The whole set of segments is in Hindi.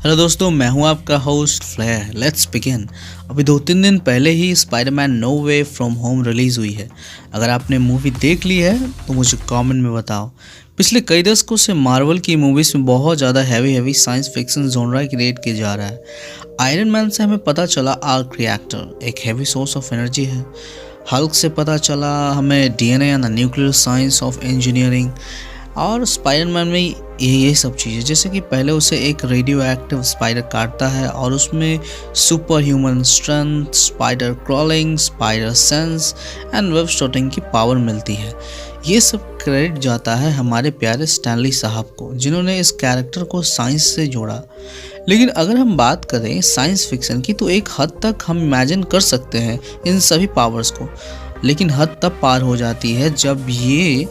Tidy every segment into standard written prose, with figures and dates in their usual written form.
हेलो दोस्तों, मैं हूं आपका होस्ट फ्लेयर। Let's begin. अभी 2-3 दिन पहले ही Spiderman no way from home release हुई है। अगर आपने मूवी देख ली है तो मुझे कमेंट में बताओ। पिछले कई दशकों से मार्वल की मूवीज़ में बहुत ज़्यादा हैवी साइंस फिक्शन जोनरा क्रिएट किया जा रहा है। आयरन मैन से हमें पता चला आर्क रिएक्टर एक हैवी सोर्स ऑफ एनर्जी है। हल्क से पता चला हमें DNA and nuclear science of engineering. और स्पाइडरमैन में यही सब चीज़ें, जैसे कि पहले उसे एक रेडियो एक्टिव स्पाइडर काटता है और उसमें super human strength, spider crawling, spider sense and web shooting की पावर मिलती है। ये सब क्रेडिट जाता है हमारे प्यारे स्टैनली साहब को, जिन्होंने इस कैरेक्टर को साइंस से जोड़ा। लेकिन अगर हम बात करें साइंस फिक्शन की, तो एक हद तक हम इमेजिन कर सकते हैं इन सभी पावर्स को, लेकिन हद तब पार हो जाती है जब ये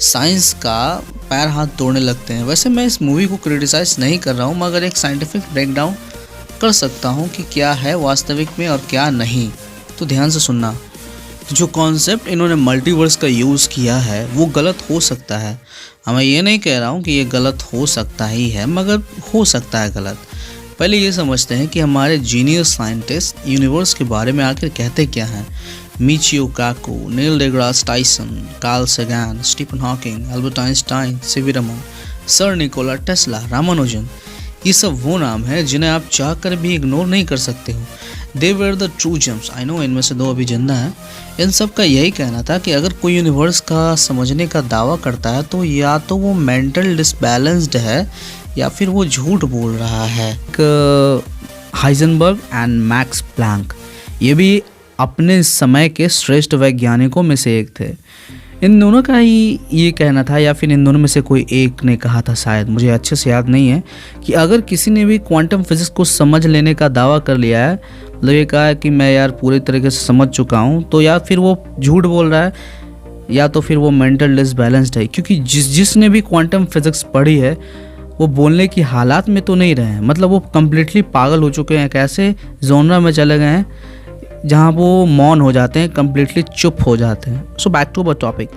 साइंस का पैर हाथ तोड़ने लगते हैं। वैसे मैं इस मूवी को क्रिटिसाइज नहीं कर रहा हूँ, मगर एक साइंटिफिक ब्रेकडाउन कर सकता हूँ कि क्या है वास्तविक में और क्या नहीं। तो ध्यान से सुनना। तो जो कॉन्सेप्ट इन्होंने मल्टीवर्स का यूज़ किया है वो गलत हो सकता है। मैं ये नहीं कह रहा हूँ कि ये गलत हो सकता ही है, मगर हो सकता है गलत। पहले ये समझते हैं कि हमारे जीनियस साइंटिस्ट यूनिवर्स के बारे में आखिर कहते क्या हैं। Michio Kaku, Neil deGrasse Tyson, Carl Sagan, Stephen Hawking, Albert Einstein, C V Raman, sir Nikola Tesla, Ramanujan, ये सब वो नाम हैं जिन्हें आप चाहकर भी इग्नोर नहीं कर सकते हो। They were the true gems. I know इनमें से 2 अभी जिंदा हैं। इन सब का यही कहना था कि अगर कोई यूनिवर्स का समझने का दावा करता है तो या तो वो मेंटल डिसबैलेंस्ड है या फिर वो झूठ बोल रहा है। हाइजेनबर्ग एंड मैक्स प्लैंक ये भी अपने समय के श्रेष्ठ वैज्ञानिकों में से एक थे। इन दोनों का ही ये कहना था, या फिर इन दोनों में से कोई एक ने कहा था, शायद मुझे अच्छे से याद नहीं है, कि अगर किसी ने भी क्वांटम फिजिक्स को समझ लेने का दावा कर लिया है, मतलब ये कहा है कि मैं यार पूरी तरीके से समझ चुका हूँ, तो या फिर वो झूठ बोल रहा है या तो फिर वो मेंटल डिसबैलेंस्ड है। क्योंकि जिसने भी क्वांटम फिजिक्स पढ़ी है वो बोलने की हालात में तो नहीं रहे हैं। मतलब वो कम्प्लीटली पागल हो चुके हैं, एक ऐसे जोनरा में चले गए हैं जहाँ वो मौन हो जाते हैं, कम्प्लीटली चुप हो जाते हैं। So back to our topic.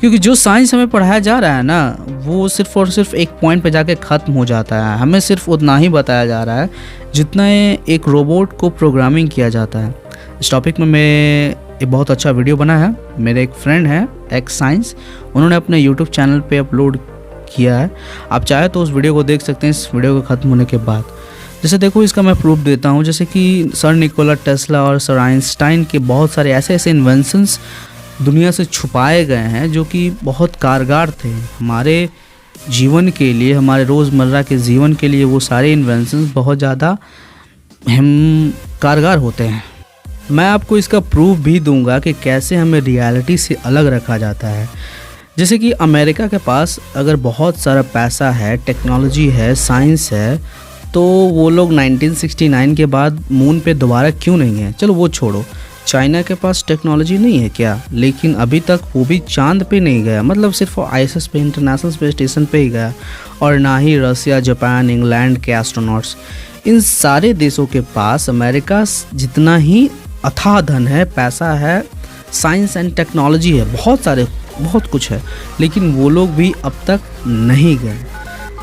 क्योंकि जो साइंस हमें पढ़ाया जा रहा है ना, वो सिर्फ और सिर्फ एक पॉइंट पे जाके ख़त्म हो जाता है। हमें सिर्फ उतना ही बताया जा रहा है जितना एक रोबोट को प्रोग्रामिंग किया जाता है। इस टॉपिक में मैं एक बहुत अच्छा वीडियो बना है। मेरे एक फ्रेंड हैं एक्स साइंस, उन्होंने अपने यूट्यूब चैनल पे अपलोड किया है। आप चाहे तो उस वीडियो को देख सकते हैं इस वीडियो के ख़त्म होने के बाद। जैसे देखो, इसका मैं प्रूफ देता हूँ। जैसे कि सर निकोला टेस्ला और सर आइंस्टाइन के बहुत सारे ऐसे इन्वेंशंस दुनिया से छुपाए गए हैं जो कि बहुत कारगर थे हमारे जीवन के लिए, हमारे रोज़मर्रा के जीवन के लिए। वो सारे इन्वेंशंस बहुत ज़्यादा कारगर होते हैं। मैं आपको इसका प्रूफ भी दूंगा कि कैसे हमें रियलिटी से अलग रखा जाता है। जैसे कि अमेरिका के पास अगर बहुत सारा पैसा है, टेक्नोलॉजी है, साइंस है, तो वो लोग 1969 के बाद मून पे दोबारा क्यों नहीं है? चलो वो छोड़ो। चाइना के पास टेक्नोलॉजी नहीं है क्या? लेकिन अभी तक वो भी चांद पे नहीं गया, मतलब सिर्फ आईएसएस पे, इंटरनेशनल स्पेस स्टेशन पे ही गया। और ना ही रसिया, जापान, इंग्लैंड के एस्ट्रोनॉट्स। इन सारे देशों के पास अमेरिका जितना ही अथाह धन है, पैसा है, साइंस एंड टेक्नोलॉजी है, बहुत कुछ है, लेकिन वो लोग भी अब तक नहीं गए।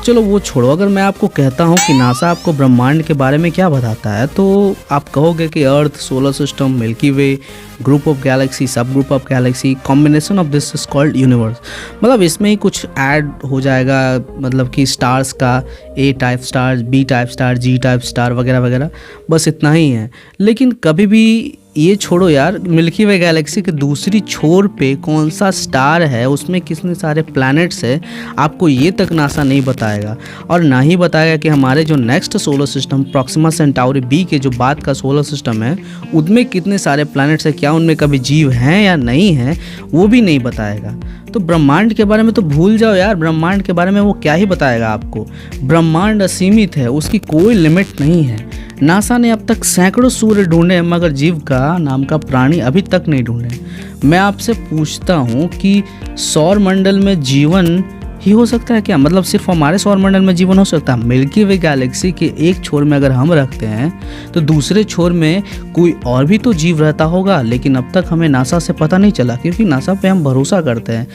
चलो वो छोड़ो। अगर मैं आपको कहता हूँ कि नासा आपको ब्रह्मांड के बारे में क्या बताता है, तो आप कहोगे कि earth, solar system, milky way, group of galaxy, सब group of galaxy, combination of this is called universe. मतलब इसमें ही कुछ ऐड हो जाएगा, मतलब कि स्टार्स का A type star, B type star, G type star वगैरह वगैरह, बस इतना ही है। लेकिन कभी भी ये छोड़ो यार, मिल्की वे गैलेक्सी के दूसरी छोर पे कौन सा स्टार है, उसमें कितने सारे प्लैनेट्स है, आपको ये तक नासा नहीं बताएगा। और ना ही बताएगा कि हमारे जो next solar system Proxima Centauri b के जो बाद का सोलर सिस्टम है, उनमें कितने सारे प्लैनेट्स है, क्या उनमें कभी जीव हैं या नहीं है, वो भी नहीं बताएगा। तो ब्रह्मांड के बारे में तो भूल जाओ यार। ब्रह्मांड के बारे में वो क्या ही बताएगा आपको। ब्रह्मांड असीमित है, उसकी कोई लिमिट नहीं है। नासा ने अब तक सैकड़ों सूर्य ढूंढे, मगर जीव का नाम का प्राणी अभी तक नहीं ढूंढे। मैं आपसे पूछता हूँ कि सौर मंडल में जीवन ही हो सकता है क्या? मतलब सिर्फ हमारे सौर मंडल में जीवन हो सकता है? मिल्की वे गैलेक्सी के एक छोर में अगर हम रखते हैं तो दूसरे छोर में कोई और भी तो जीव रहता होगा, लेकिन अब तक हमें नासा से पता नहीं चला, क्योंकि नासा पे हम भरोसा करते हैं।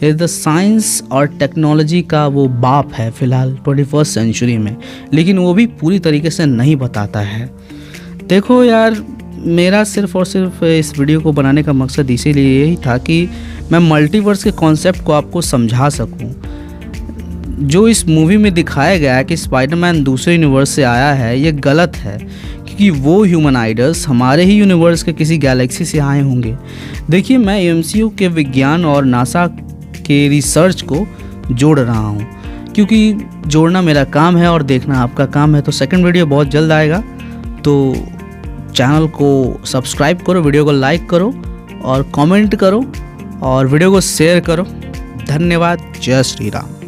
इज द साइंस और टेक्नोलॉजी का वो बाप है फ़िलहाल 21st सेंचुरी में, लेकिन वो भी पूरी तरीके से नहीं बताता है। देखो यार, मेरा सिर्फ़ और सिर्फ इस वीडियो को बनाने का मकसद इसीलिए यही था कि मैं मल्टीवर्स के कॉन्सेप्ट को आपको समझा सकूं। जो इस मूवी में दिखाया गया है कि स्पाइडरमैन दूसरे यूनिवर्स से आया है, ये गलत है, क्योंकि वो ह्यूमनाइडर्स हमारे ही यूनिवर्स के किसी गैलेक्सी से आए होंगे। देखिए, मैं एमसीयू के विज्ञान और नासा के रिसर्च को जोड़ रहा हूँ, क्योंकि जोड़ना मेरा काम है और देखना आपका काम है। तो सेकंड वीडियो बहुत जल्द आएगा, तो चैनल को सब्सक्राइब करो, वीडियो को लाइक करो और कमेंट करो और वीडियो को शेयर करो। धन्यवाद। जय श्री राम।